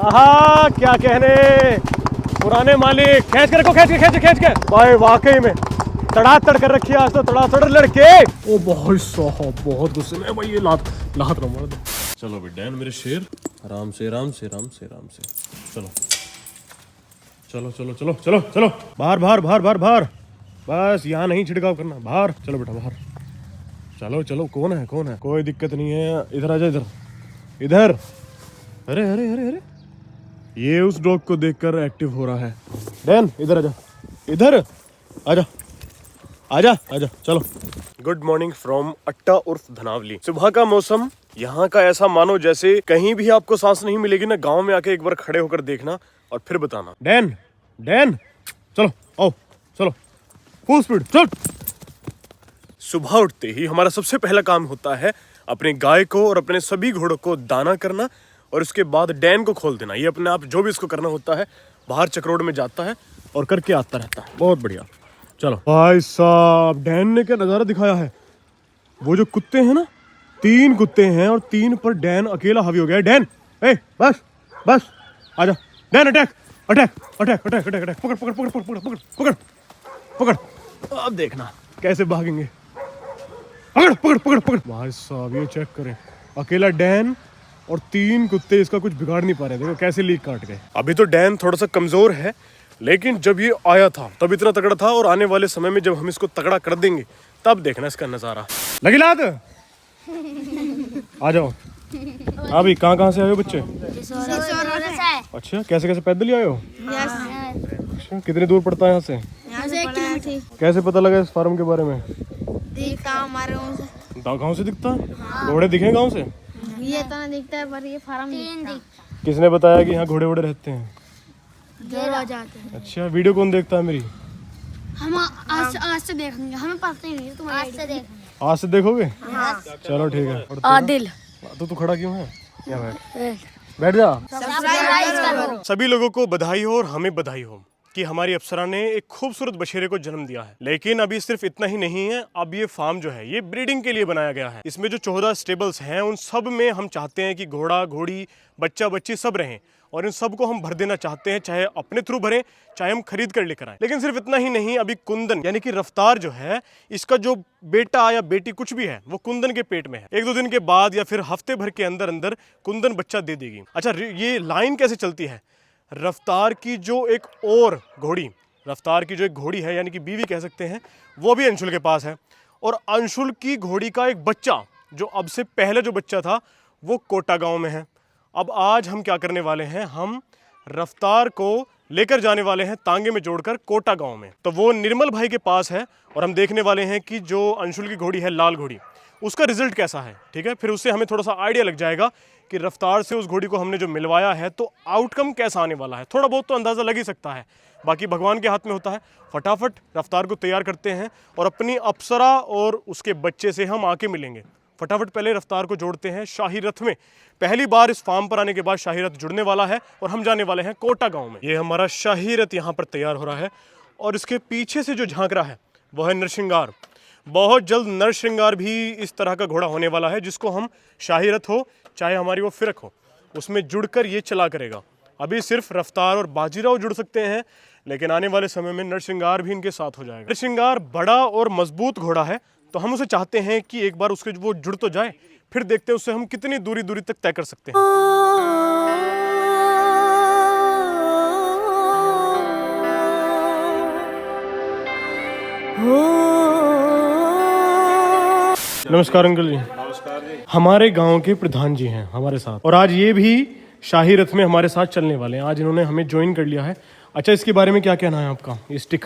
आहा क्या कहने, पुराने मालिक। खींच के रखो, खींच के भाई, वाकई में तड़ातड़ कर रखी है आज तो, तड़ातड़ लड़के। ओ भाई साहब बहुत गुस्से में भाई, ये लात रो मार दो। चलो भी डैन मेरे शेर, आराम से चलो चलो चलो चलो चलो चलो, बाहर। बस यहाँ नहीं छिड़काव करना, बाहर चलो बेटा, बाहर चलो। कौन है, कोई दिक्कत नहीं है। इधर आजा, इधर। अरे ये उस डॉग को देखकर एक्टिव हो रहा है। डैन इधर आजा, चलो। गुड मॉर्निंग फ्रॉम अट्टा उर्फ धनावली। सुबह का मौसम यहाँ का ऐसा मानो जैसे कहीं भी आपको सांस नहीं मिलेगी ना, गांव में आके एक बार खड़े होकर देखना और फिर बताना। डैन चलो, आओ चलो, फुल स्पीड चल। सुबह उठते ही हमारा सबसे पहला काम होता है अपने गाय को और अपने सभी घोड़ों को दाना करना, और उसके बाद डैन को खोल देना। ये अपने आप जो भी इसको करना होता है बाहर चक्रोड में जाता है और करके आता रहता है। बहुत बढ़िया। चलो भाई साहब, डैन ने क्या नज़ारा दिखाया है। वो जो कुत्ते हैं ना, 3 कुत्ते हैं और 3 पर डैन अकेला हावी हो गया है। डैन बस आजा। Dan attack. पकड़। अब देखना कैसे भागेंगे। पकड़। भाई साहब ये चेक करें, अकेला डैन और 3 कुत्ते इसका कुछ बिगाड़ नहीं पा रहे। देखो कैसे लीक काट गए। अभी तो डैन थोड़ा सा कमजोर है, लेकिन जब ये आया था तब इतना तगड़ा था, और आने वाले समय में जब हम इसको तगड़ा कर देंगे तब देखना इसका नजारा। लगी लात। आ जाओ। अभी कहाँ से आए हो बच्चे? अच्छा, कैसे पैदल ही आए हो? अच्छा, कितनी दूर पड़ता है यहाँ से? 1 किलोमीटर। कैसे पता लगा इस फार्म के बारे में? दिखता हमारे गाँव से दिखता है? घोड़े दिखे गाँव से? ये तो नहीं दिखता है, पर ये फार्म दिखता। किसने बताया कि यहाँ घोड़े रहते हैं? जो रोज आते हैं। अच्छा, वीडियो कौन देखता है मेरी? हम आज से देखेंगे, हमें पता ही नहीं है। तुम आज से देखोगे? हाँ। चलो ठीक है। आदिल तू खड़ा क्यों है? यहाँ बैठ जा। सभी लोगों को बधाई हो और हमें बधाई हो कि हमारी अप्सरा ने एक खूबसूरत बछेरे को जन्म दिया है। लेकिन अभी सिर्फ इतना ही नहीं है, अब ये फार्म जो है ये ब्रीडिंग के लिए बनाया गया है। इसमें जो 14 स्टेबल्स हैं उन सब में हम चाहते हैं कि घोड़ा घोड़ी बच्चा बच्ची सब रहें, और इन सब को हम भर देना चाहते हैं, चाहे अपने थ्रू भरें चाहे हम खरीद कर लेकर आए। लेकिन सिर्फ इतना ही नहीं, अभी कुंदन यानी कि रफ्तार जो है, इसका जो बेटा या बेटी कुछ भी है वो कुंदन के पेट में है। 1-2 दिन के बाद या फिर हफ्ते भर के अंदर अंदर कुंदन बच्चा दे देगी। अच्छा, ये लाइन कैसे चलती है? रफ्तार की जो एक और घोड़ी, रफ्तार की जो एक घोड़ी है यानी कि बीवी कह सकते हैं, वो भी अंशुल के पास है, और अंशुल की घोड़ी का एक बच्चा जो अब से पहले जो बच्चा था वो कोटा गांव में है। अब आज हम क्या करने वाले हैं, हम रफ्तार को लेकर जाने वाले हैं तांगे में जोड़कर कोटा गांव में। तो वो निर्मल भाई के पास है और हम देखने वाले हैं कि जो अंशुल की घोड़ी है लाल घोड़ी, उसका रिजल्ट कैसा है। ठीक है, फिर उससे हमें थोड़ा सा आइडिया लग जाएगा कि रफ्तार से उस घोड़ी को हमने जो मिलवाया है तो आउटकम कैसा आने वाला है। थोड़ा बहुत तो अंदाज़ा लग ही सकता है, बाकी भगवान के हाथ में होता है। फटाफट रफ्तार को तैयार करते हैं और अपनी अप्सरा और उसके बच्चे से हम आके मिलेंगे। फटाफट पहले रफ्तार को जोड़ते हैं शाही रथ में। पहली बार इस फार्म पर आने के बाद शाही रथ जुड़ने वाला है और हम जाने वाले हैं कोटा गांव में। ये हमारा शाही रथ यहाँ पर तैयार हो रहा है, और इसके पीछे से जो झांक रहा है वो है नरश्रृंगार। बहुत जल्द नरश्रृंगार भी इस तरह का घोड़ा होने वाला है, जिसको हम शाही रथ हो चाहे हमारी वो फिरक हो उसमें जुड़कर ये चला करेगा। अभी सिर्फ रफ्तार और बाजीराव जुड़ सकते हैं, लेकिन आने वाले समय में नरश्रृंगार भी इनके साथ हो जाएगा। नरश्रृंगार बड़ा और मजबूत घोड़ा है, तो हम उसे चाहते हैं कि एक बार उसके वो जुड़ तो जाए, फिर देखते हैं उससे हम कितनी दूरी तक तय कर सकते हैं। नमस्कार अंकल जी। नमस्कार जी। हमारे गांव के प्रधान जी हैं हमारे साथ, और आज ये भी शाही रथ में हमारे साथ चलने वाले हैं। आज इन्होंने हमें ज्वाइन कर लिया है। अच्छा, इसके बारे में क्या कहना है आपका? ये स्टिक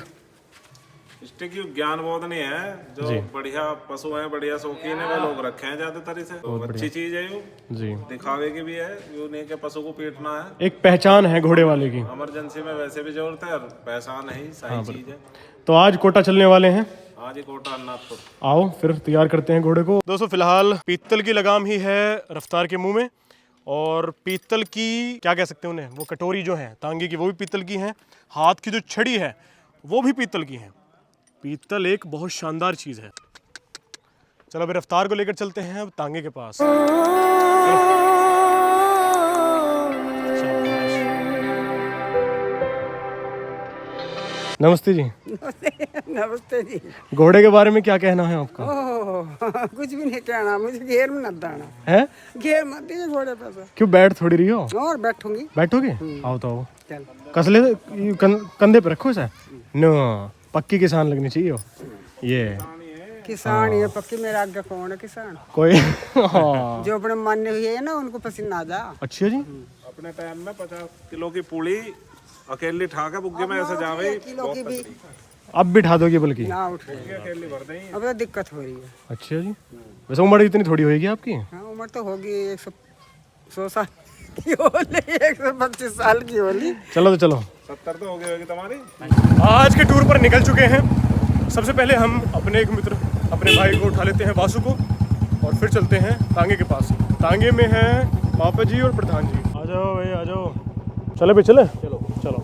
की ज्ञान बोधनी है, जो बढ़िया पशु हैं, बढ़िया शौकीन है, वो लोग रखे हैं ज्यादातर इसे। तो अच्छी चीज है ये जी, दिखावे की भी है, यूं नहीं कि पशु को पीटना है। एक पहचान है घोड़े वाले की। इमरजेंसी में वैसे भी जरूरत है और पैसा नहीं, सही चीज है। तो आज कोटा चलने वाले हैं। आज ही कोटा अन्नाथपुर। आओ फिर तैयार करते हैं घोड़े को। दोस्तों फिलहाल पीतल की लगाम ही है रफ्तार के मुंह में, और पीतल की क्या कह सकते हैं उन्हें, वो कटोरी जो है तांगे की वो भी पीतल की है, हाथ की जो छड़ी है वो भी पीतल की है। पीतल एक बहुत शानदार चीज है। चलो अभी रफ्तार को लेकर चलते हैं अब तांगे के पास। नमस्ते जी। नमस्ते जी। घोड़े के बारे में क्या कहना है आपका? ओह कुछ भी नहीं कहना, मुझे घेर में मत दाना है, घेर मत दिए घोड़े पे तो। क्यों बैठ थोड़ी रही हो? और बैठूंगी। बैठोगे? आओ तो आओ, चल कसले कंधे पे रखो इसे। नो, पक्की किसान लगनी चाहिए हो। ये किसान ये पक्की, मेरा आगे कौन है किसान? कोई हाँ। जो अपने मान्य हुए है ना उनको पसीना आ जा। अच्छा जी। अपने टाइम में 50 किलो की पूड़ी अकेली ठा के बुग्गे में ऐसे जावे, किलो की भी अब भी ठा दोगे बल्कि? ना उठ रही है, अकेली भर दें। अब तो दिक्कत हो रही है। अच्छा जी। वैसे उम्र इतनी थोड़ी होगी आपकी? हाँ उम्र तो होगी 100 साल की होली, 125 साल की होली। चलो तो चलो, 70 तो हो गई होगी तुम्हारी। आज के टूर पर निकल चुके हैं। सबसे पहले हम अपने एक मित्र, अपने भाई को उठा लेते हैं, वासु को, और फिर चलते हैं तांगे के पास। तांगे में हैं पापा जी और प्रधान जी। आ जाओ भाई, आ जाओ। चले भाई, चले। चलो चलो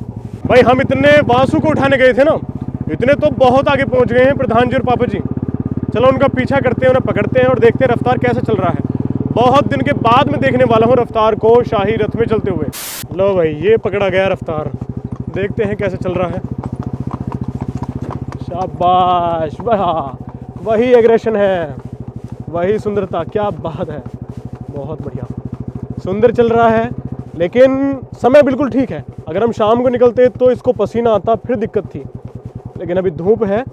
भाई। हम इतने वासु को उठाने गए थे ना, इतने तो बहुत आगे पहुंच गए हैं प्रधान जी और पापा जी। चलो उनका पीछा करते हैं, उन्हें पकड़ते हैं और देखते हैं रफ्तार कैसे चल रहा है। बहुत दिन के बाद में देखने वाला हूँ रफ्तार को शाही रथ में चलते हुए। लो भाई, ये पकड़ा गया रफ्तार, देखते हैं कैसे चल रहा है। शाबाश, वही एग्रेशन है, वही सुंदरता, क्या बात है, बहुत बढ़िया, सुंदर चल रहा है। लेकिन समय बिल्कुल ठीक है। अगर हम शाम को निकलते तो इसको पसीना आता, फिर दिक्कत थी। लेकिन अभी धूप है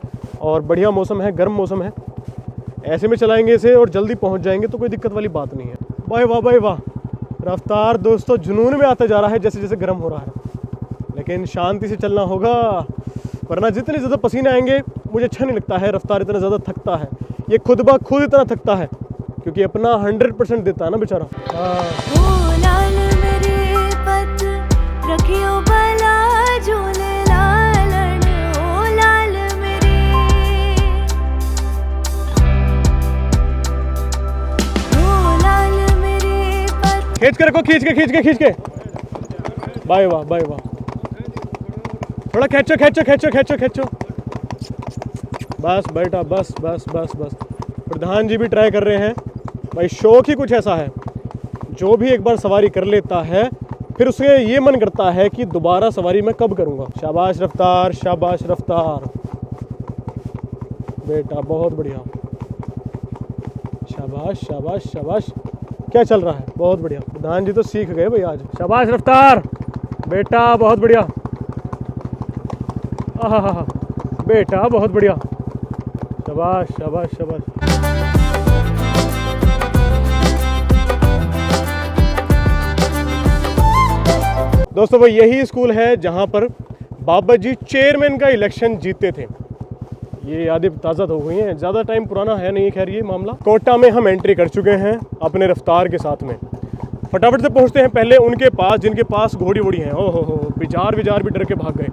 और बढ़िया मौसम है, गर्म मौसम है। ऐसे में चलाएंगे इसे और जल्दी पहुंच जाएंगे तो कोई दिक्कत वाली बात नहीं है। भाई वाह, भाई वाह, रफ्तार दोस्तों जुनून में आता जा रहा है जैसे जैसे गर्म हो रहा है। लेकिन शांति से चलना होगा, वरना जितने ज़्यादा पसीने आएंगे मुझे अच्छा नहीं लगता है। रफ्तार इतना ज़्यादा थकता है, ये खुद ब खुद इतना थकता है क्योंकि अपना 100% देता है ना बेचारा। खींच के रखो, खींच के। बाय वाह, बाय वाह, थोड़ा खींचो। बस बेटा, बस। प्रधान जी भी ट्राई कर रहे हैं भाई। शौक ही कुछ ऐसा है, जो भी एक बार सवारी कर लेता है फिर उसे ये मन करता है कि दोबारा सवारी मैं कब करूँगा। शाबाश रफ्तार, शाबाश रफ्तार बेटा, बहुत बढ़िया। शाबाश। क्या चल रहा है? बहुत बढ़िया। प्रधान जी तो सीख गए भाई आज। शाबाश रफ्तार बेटा, बहुत बढ़िया। आहा बेटा, बहुत बढ़िया। शाबाश। दोस्तों भाई, यही स्कूल है जहां पर बाबा जी चेयरमैन का इलेक्शन जीते थे। ये यादें ताज़ा हो गई हैं, ज़्यादा टाइम पुराना है नहीं खैर ये मामला। कोटा में हम एंट्री कर चुके हैं अपने रफ्तार के साथ में। फटाफट से पहुंचते हैं पहले उनके पास जिनके पास घोड़ी है। हो विचार भी डर के भाग गए।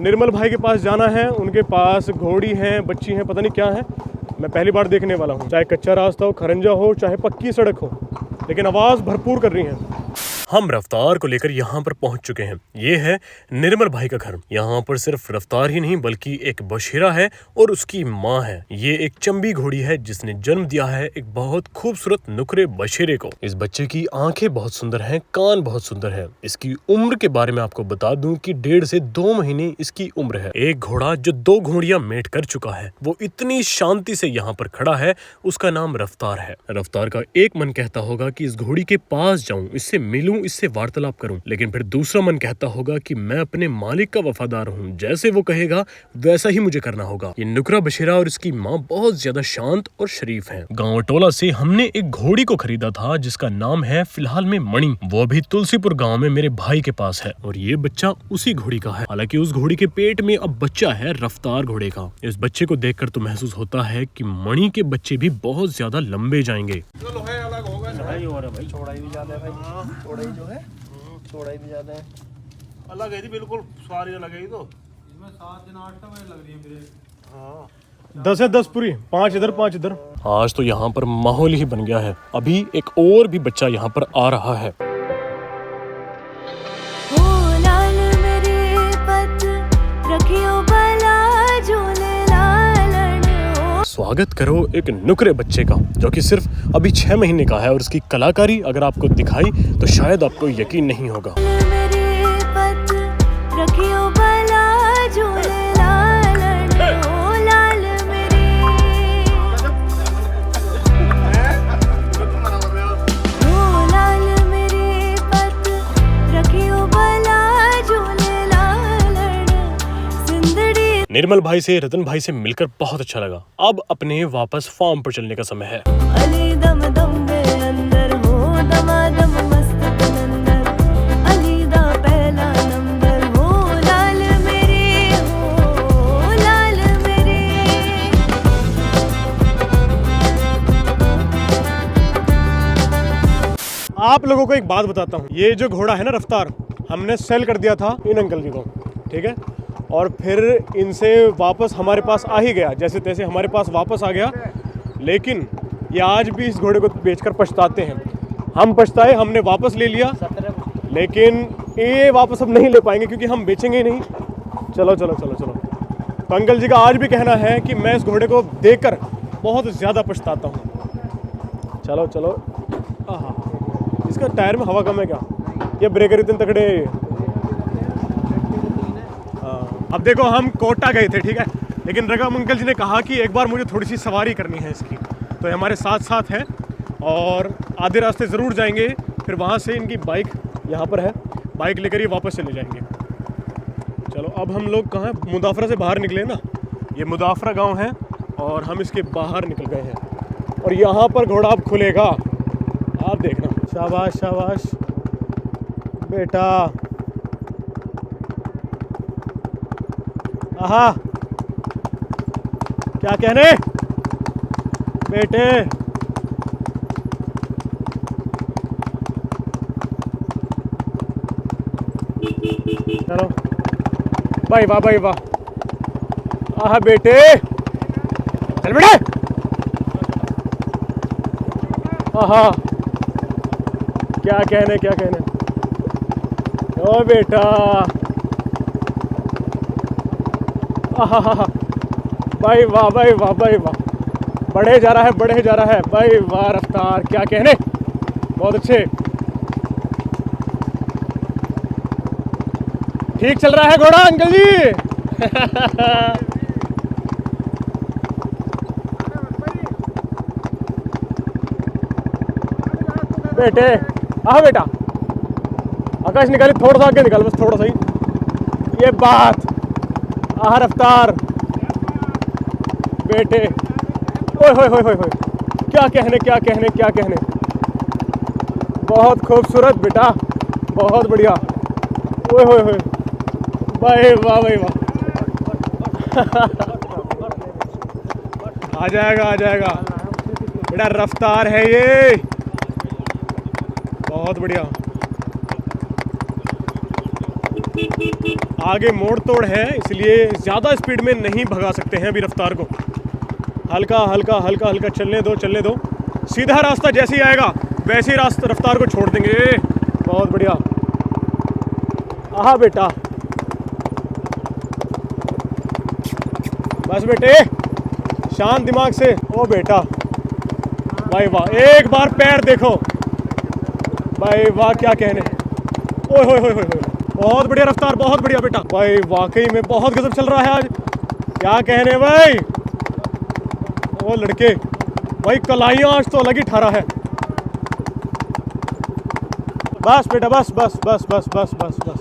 निर्मल भाई के पास जाना है, उनके पास घोड़ी है, बच्ची है, पता नहीं क्या है। मैं पहली बार देखने वाला हूँ। चाहे कच्चा रास्ता हो, खरंजा हो, चाहे पक्की सड़क हो, लेकिन आवाज़ भरपूर कर रही है। हम रफ्तार को लेकर यहाँ पर पहुँच चुके हैं। ये है निर्मल भाई का घर। यहाँ पर सिर्फ रफ्तार ही नहीं बल्कि एक बशीरा है और उसकी माँ है। ये एक चंबी घोड़ी है जिसने जन्म दिया है एक बहुत खूबसूरत नुकरे बशीरे को। इस बच्चे की आंखें बहुत सुंदर हैं, कान बहुत सुंदर है। इसकी उम्र के बारे में आपको बता दूं कि 1.5 से 2 महीने इसकी उम्र है। एक घोड़ा जो 2 घोड़ियां मेट कर चुका है, वो इतनी शांति से यहाँ पर खड़ा है, उसका नाम रफ्तार है। रफ्तार का एक मन कहता होगा कि इस घोड़ी के पास जाऊं, इससे मिलूं, इससे वार्तालाप करूं, लेकिन फिर दूसरा मन कहता होगा कि मैं अपने मालिक का वफादार हूं, जैसे वो कहेगा वैसा ही मुझे करना होगा। ये नुकरा बशीरा और इसकी माँ बहुत ज्यादा शांत और शरीफ हैं। गांव टोला से हमने एक घोड़ी को खरीदा था जिसका नाम है फिलहाल में मणि। वो भी तुलसीपुर गाँव में मेरे भाई के पास है और ये बच्चा उसी घोड़ी का है। हालांकि उस घोड़ी के पेट में अब बच्चा है रफ्तार घोड़े का। इस बच्चे को देखकर तो महसूस होता है कि मणि के बच्चे भी बहुत ज्यादा लंबे जाएंगे। चौड़ाई भी ज्यादा है, अलग है जी, बिल्कुल सवारी अलग है। तो इसमें 7 दिन 8 समय लग रही है मेरे। हाँ 10 है 10 पूरी, 5 इधर 5 इधर। आज तो यहाँ पर माहौल ही बन गया है। अभी एक और भी बच्चा यहाँ पर आ रहा है। स्वागत करो एक नुकरे बच्चे का जो कि सिर्फ अभी 6 महीने का है और उसकी कलाकारी अगर आपको दिखाई तो शायद आपको यकीन नहीं होगा। निर्मल भाई से, रतन भाई से मिलकर बहुत अच्छा लगा। अब अपने वापस फार्म पर चलने का समय है। अली दम दम में अंदर हो दमादम मस्त कलंदर, अली दा पहला नंबर हो लाल मेरे, हो लाल मेरे। आप लोगों को एक बात बताता हूँ, ये जो घोड़ा है ना रफ्तार, हमने सेल कर दिया था इन अंकल जी को, ठीक है, और फिर इनसे वापस हमारे पास आ ही गया, जैसे तैसे हमारे पास वापस आ गया। लेकिन ये आज भी इस घोड़े को बेचकर पछताते हैं। हम पछताए, हमने वापस ले लिया, लेकिन ये वापस अब नहीं ले पाएंगे क्योंकि हम बेचेंगे ही नहीं। चलो चलो चलो चलो। तो अंकल जी का आज भी कहना है कि मैं इस घोड़े को देखकर बहुत ज़्यादा पछताता हूँ। चलो चलो। आहा, इसका टायर में हवा कम है क्या? ये ब्रेकर इतने तगड़े हैं ये। अब देखो, हम कोटा गए थे, ठीक है, लेकिन रगम अंकल जी ने कहा कि एक बार मुझे थोड़ी सी सवारी करनी है इसकी, तो ये हमारे साथ साथ है और आधे रास्ते ज़रूर जाएंगे। फिर वहाँ से इनकी बाइक यहाँ पर है, बाइक लेकर ये वापस चले जाएंगे। चलो, अब हम लोग कहाँ, मुदाफरा से बाहर निकले ना, ये मुदाफरा गांव है और हम इसके बाहर निकल गए हैं और यहाँ पर घोड़ा अब खुलेगा, आप देखना। शाबाश शाबाश बेटा। आहा, क्या कहने बेटे। चलो भाई वाह, भाई वाह। आहा बेटे, चल बेटे। आहा, क्या कहने, क्या कहने। ओ बेटा, आहा, भाई वाह, भाई वाह, भाई वाह। बढ़े जा रहा है, बढ़े जा रहा है, भाई वाह रफ्तार, क्या कहने, बहुत अच्छे। ठीक चल रहा है घोड़ा अंकल जी। बेटे, आह बेटा, आकाश निकाली, थोड़ा सा आगे निकाल, बस थोड़ा सा ही। ये बात, आह रफ्तार बेटे, ओए होए होए होए होए, क्या कहने, क्या कहने, क्या कहने। बहुत खूबसूरत बेटा, बहुत बढ़िया। ओए होए होए, भाई वाह, भाई वाह। आ जाएगा, आ जाएगा बेटा, रफ्तार है ये, बहुत बढ़िया। आगे मोड़ तोड़ है, इसलिए ज़्यादा स्पीड में नहीं भगा सकते हैं अभी रफ्तार को। हल्का हल्का हल्का हल्का चलने दो, चलने दो। सीधा रास्ता जैसे ही आएगा वैसे ही रास्ता रफ्तार को छोड़ देंगे। बहुत बढ़िया। आहा बेटा, बस बेटे, शांत दिमाग से। ओ बेटा, भाई वाह, एक बार पैर देखो, भाई वाह, क्या कहने। ओए होए होए होए, बहुत बढ़िया रफ्तार, बहुत बढ़िया बेटा, भाई वाकई में बहुत गजब चल रहा है आज, क्या कहने भाई। ओ लड़के, भाई कलाइयाँ आज तो अलग ही ठारा है। बस बेटा, बस बस बस बस बस बस बस।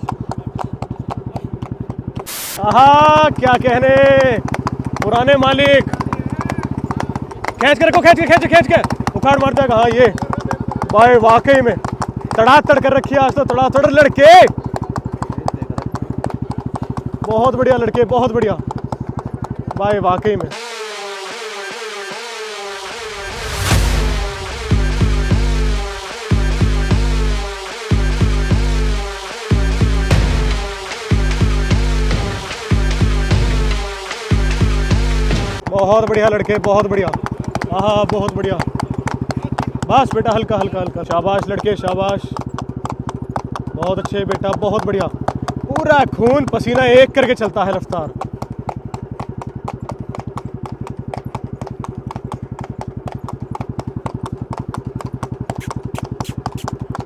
आहा, क्या कहने, पुराने मालिक। खींच के रखो, खींच के, खींच के, खींच के, उखाड़ मार जाएगा। हाँ ये भाई वाकई में तड़ातड़ कर रखी है आज तो, तड़ातड़ लड़के, बहुत बढ़िया लड़के, बहुत बढ़िया भाई वाकई में। बहुत बढ़िया लड़के, बहुत बढ़िया। हाँ बहुत बढ़िया। बस बेटा, हल्का हल्का हल्का। शाबाश लड़के, शाबाश, बहुत अच्छे बेटा, बहुत बढ़िया। पूरा खून पसीना एक करके चलता है रफ्तार।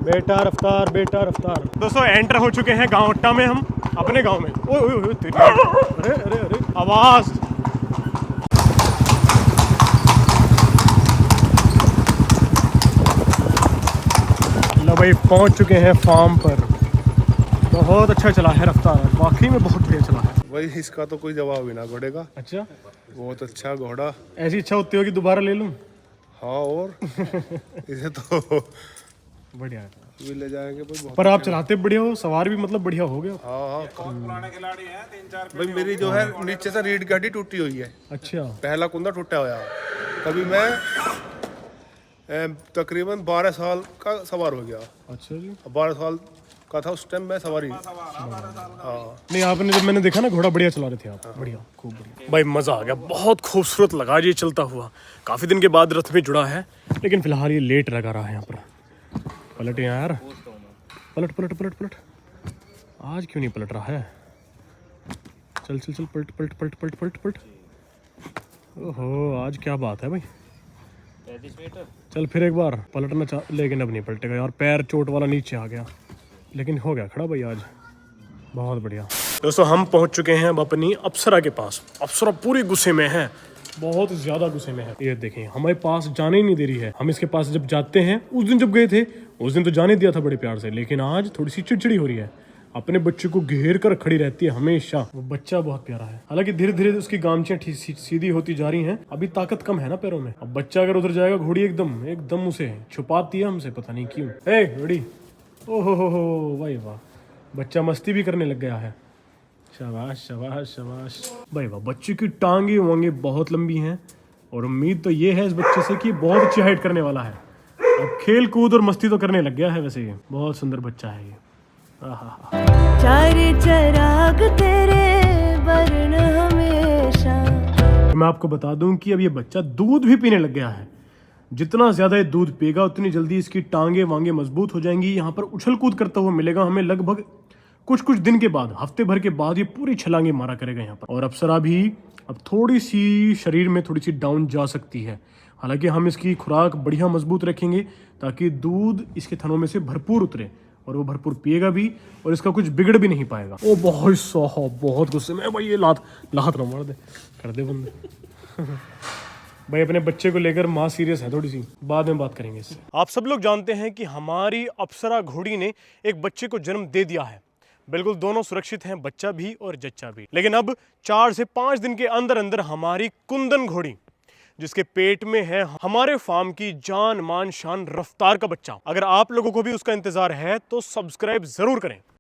बेटा रफ्तार, बेटा रफ्तार। दोस्तों एंटर हो चुके हैं गाँव अट्टा में, हम अपने गांव में। ओए ओए ओए, अरे अरे अरे, आवाज। लो भाई, पहुंच चुके हैं फार्म पर। बहुत अच्छा चला है रफ्तार, वाकई में बहुत बढ़िया चला है। भाई इसका तो कोई जवाब ही ना घोड़े का। अच्छा, बहुत अच्छा घोड़ा। ऐसी इच्छा होती हो कि दोबारा ले लूं? हाँ और इसे तो बढ़िया है। भी ले जाएंगे भाई बहुत। पर आप चलाते बढ़िया हो, सवार भी मतलब बढ़िया हो गया। हाँ पुराने खिलाड़ी हैं, 3-4 भाई मेरी जो है नीचे से रीढ़ की हड्डी टूटी हुई है, अच्छा, पहला कुंदा टूटा हुआ। कभी मैं तकरीबन 12 साल का सवार हो गया। अच्छा जी। 12 साल का था उस टाइम मैं सवारी। नहीं, आपने जब मैंने देखा ना घोड़ा बढ़िया चला रहे थे आप, बढ़िया, खूब बढ़िया भाई, मजा आ गया, बहुत खूबसूरत लगा ये चलता हुआ। काफी दिन के बाद रथ में जुड़ा है, लेकिन फिलहाल ये लेट लगा रहा है यहाँ पर। पलट यार, पलट पलट पलट पलट, आज क्यों नहीं पलट रहा है? चल चल चल, पलट पलट पलट पलट पलट पलट। ओहो, आज क्या बात है भाई। चल फिर एक बार पलटना चाह, लेकिन अब नहीं पलटेगा यार, पैर चोट वाला नीचे आ गया, लेकिन हो गया खड़ा भाई आज, बहुत बढ़िया। दोस्तों हम पहुंच चुके हैं अब अपनी अप्सरा के पास। अप्सरा पूरी गुस्से में है, बहुत ज्यादा गुस्से में है। ये देखें, हमारे पास जाने ही नहीं दे रही है। हम इसके पास जब जाते हैं, उस दिन जब गए थे उस दिन तो जाने दिया था बड़े प्यार से, लेकिन आज थोड़ी सी चिड़चिड़ी हो रही है। अपने बच्चे को घेर कर खड़ी रहती है हमेशा। वो बच्चा बहुत प्यारा है, हालांकि धीरे धीरे उसकी गामचियां सीधी होती जा रही हैं। अभी ताकत कम है ना पैरों में। अब बच्चा अगर उधर जाएगा, घोड़ी एकदम एकदम उसे छुपाती है हमसे, पता नहीं क्यों। ए घोड़ी, ओहो हो भाई वाह, बच्चा मस्ती भी करने लग गया है। शाबाश शाबाश शाबाश भाई वाह। बच्चे की टांगे वांगे बहुत लंबी हैं, और उम्मीद तो ये है इस बच्चे से कि बहुत अच्छी हाइट करने वाला है। अब खेल कूद और मस्ती तो करने लग गया है। वैसे ये बहुत सुंदर बच्चा है ये। चार चराग तेरे वर्ण हमेशा। मैं आपको बता दूं कि अब ये बच्चा दूध भी पीने लग गया है। जितना ज्यादा ये दूध पिएगा उतनी जल्दी इसकी टांगे वांगे मजबूत हो जाएंगी। यहाँ पर उछल कूद करता हुआ मिलेगा हमें लगभग कुछ दिन के बाद, हफ्ते भर के बाद ये पूरी छलांगे मारा करेगा यहाँ पर। और अप्सरा भी अब थोड़ी सी शरीर में थोड़ी सी डाउन जा सकती है। हालांकि हम इसकी खुराक बढ़िया मजबूत रखेंगे ताकि दूध इसके थनों में से भरपूर उतरे, और वो भरपूर पिएगा भी, और इसका कुछ बिगड़ भी नहीं पाएगा। ओ बहुत साहब, बहुत गुस्से में भाई। ये लात ना मार दे, कर दे बंदे। भाई अपने बच्चे को लेकर माँ सीरियस है थोड़ी सी, बाद में बात करेंगे इससे। आप सब लोग जानते हैं कि हमारी अप्सरा घोड़ी ने एक बच्चे को जन्म दे दिया है। बिल्कुल दोनों सुरक्षित हैं, बच्चा भी और जच्चा भी। लेकिन अब 4 से 5 दिन के अंदर अंदर हमारी कुंदन घोड़ी, जिसके पेट में है हमारे फार्म की जान मान शान रफ्तार का बच्चा, अगर आप लोगों को भी उसका इंतजार है तो सब्सक्राइब जरूर करें।